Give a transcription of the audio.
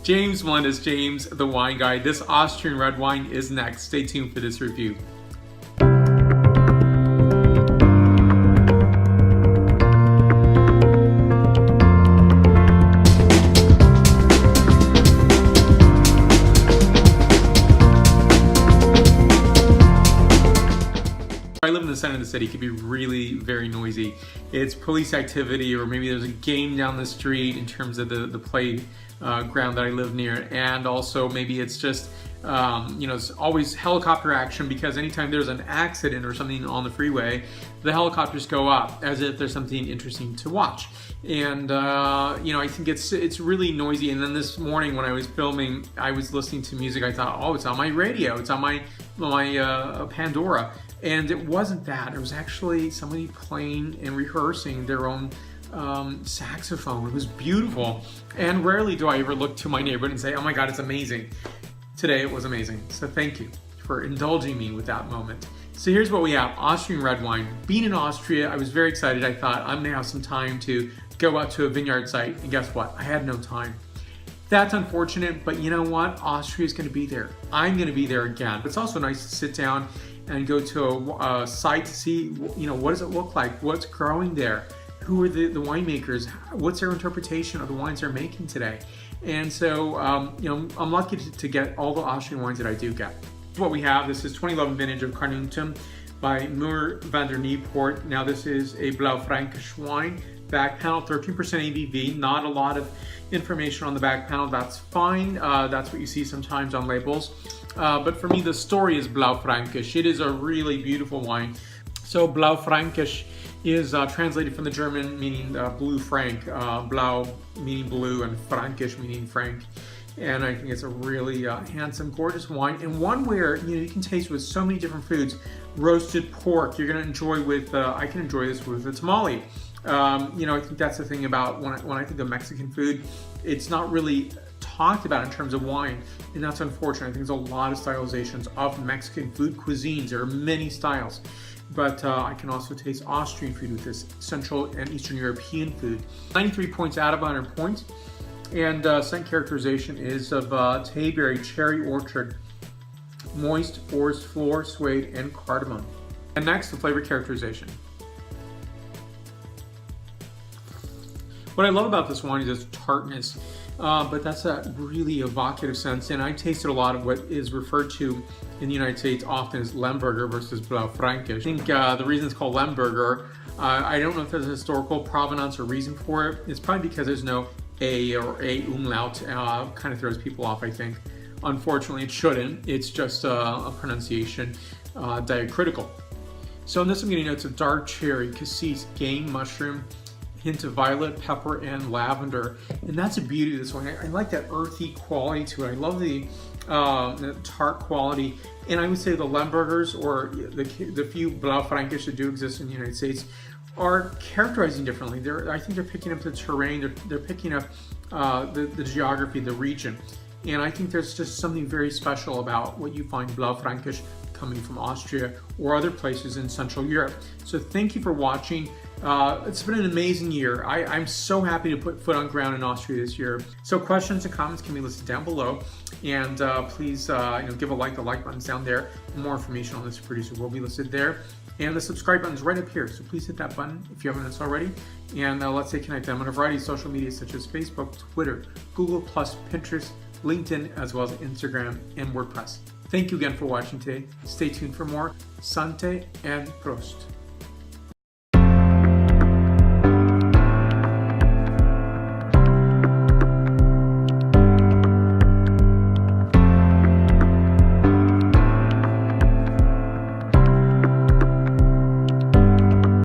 James Melendez, James the Wine Guy. This Austrian red wine is next. Stay tuned for this review. I live in the center of the city. It can be really very noisy. It's police activity, or maybe there's a game down the street in terms of the play ground that I live near, and also maybe it's just it's always helicopter action, because anytime there's an accident or something on the freeway, the helicopters go up as if there's something interesting to watch. And I think it's really noisy. And then this morning when I was filming, I was listening to music. I thought, oh, it's on my radio, it's on my Pandora. And it wasn't that. It was actually somebody playing and rehearsing their own saxophone. It was beautiful. And rarely do I ever look to my neighborhood and say, oh my God, it's amazing. Today it was amazing. So thank you for indulging me with that moment. So here's what we have. Austrian red wine. Being in Austria, I was very excited. I thought I'm gonna have some time to go out to a vineyard site. And guess what? I had no time. That's unfortunate, but you know what? Austria is gonna be there. I'm gonna be there again. It's also nice to sit down and go to a site to see, what does it look like? What's growing there? Who are the winemakers? What's their interpretation of the wines they're making today? And so, I'm lucky to get all the Austrian wines that I do get. What we have, this is 2011 vintage of Carnuntum by Muhr-Van Niepoort. Now this is a Blaufränkisch wine. Back panel, 13% ABV. Not a lot of information on the back panel. That's fine. That's what you see sometimes on labels. But for me, the story is Blaufränkisch. It is a really beautiful wine. So Blaufränkisch is translated from the German meaning blue frank. Blau meaning blue and Fränkisch meaning frank. And I think it's a really handsome, gorgeous wine, and one where you can taste with so many different foods. Roasted pork, you're gonna enjoy with. I can enjoy this with a tamale. I think that's the thing about when I think of Mexican food, it's not really talked about in terms of wine, and that's unfortunate. I think there's a lot of stylizations of Mexican food cuisines. There are many styles, but I can also taste Austrian food with this, Central and Eastern European food. 93 points out of 100 points, and scent characterization is of tayberry, cherry orchard, moist forest floor, suede, and cardamom. And next, the flavor characterization. What I love about this wine is its tartness, but that's a really evocative sense. And I tasted a lot of what is referred to in the United States often as Lemberger versus Blaufränkisch. I think the reason it's called Lemberger, I don't know if there's a historical provenance or reason for it. It's probably because there's no A or A umlaut, kind of throws people off, I think. Unfortunately, it shouldn't. It's just a pronunciation diacritical. So in this I'm getting notes of dark cherry, cassis, game mushroom, hint of violet, pepper, and lavender. And that's the beauty of this one. I like that earthy quality to it. I love the tart quality. And I would say the Lembergers, or the few Blaufränkisch that do exist in the United States, are characterizing differently. I think they're picking up the terrain, they're picking up the geography, the region. And I think there's just something very special about what you find Blaufränkisch coming from Austria or other places in Central Europe. So thank you for watching. It's been an amazing year. I'm so happy to put foot on ground in Austria this year. So questions and comments can be listed down below. And please give a like. The like button's down there. More information on this producer will be listed there. And the subscribe button is right up here. So please hit that button if you haven't already. And let's stay connected. I'm on a variety of social media such as Facebook, Twitter, Google+, Pinterest, LinkedIn, as well as Instagram and WordPress. Thank you again for watching today. Stay tuned for more. Sante and Prost.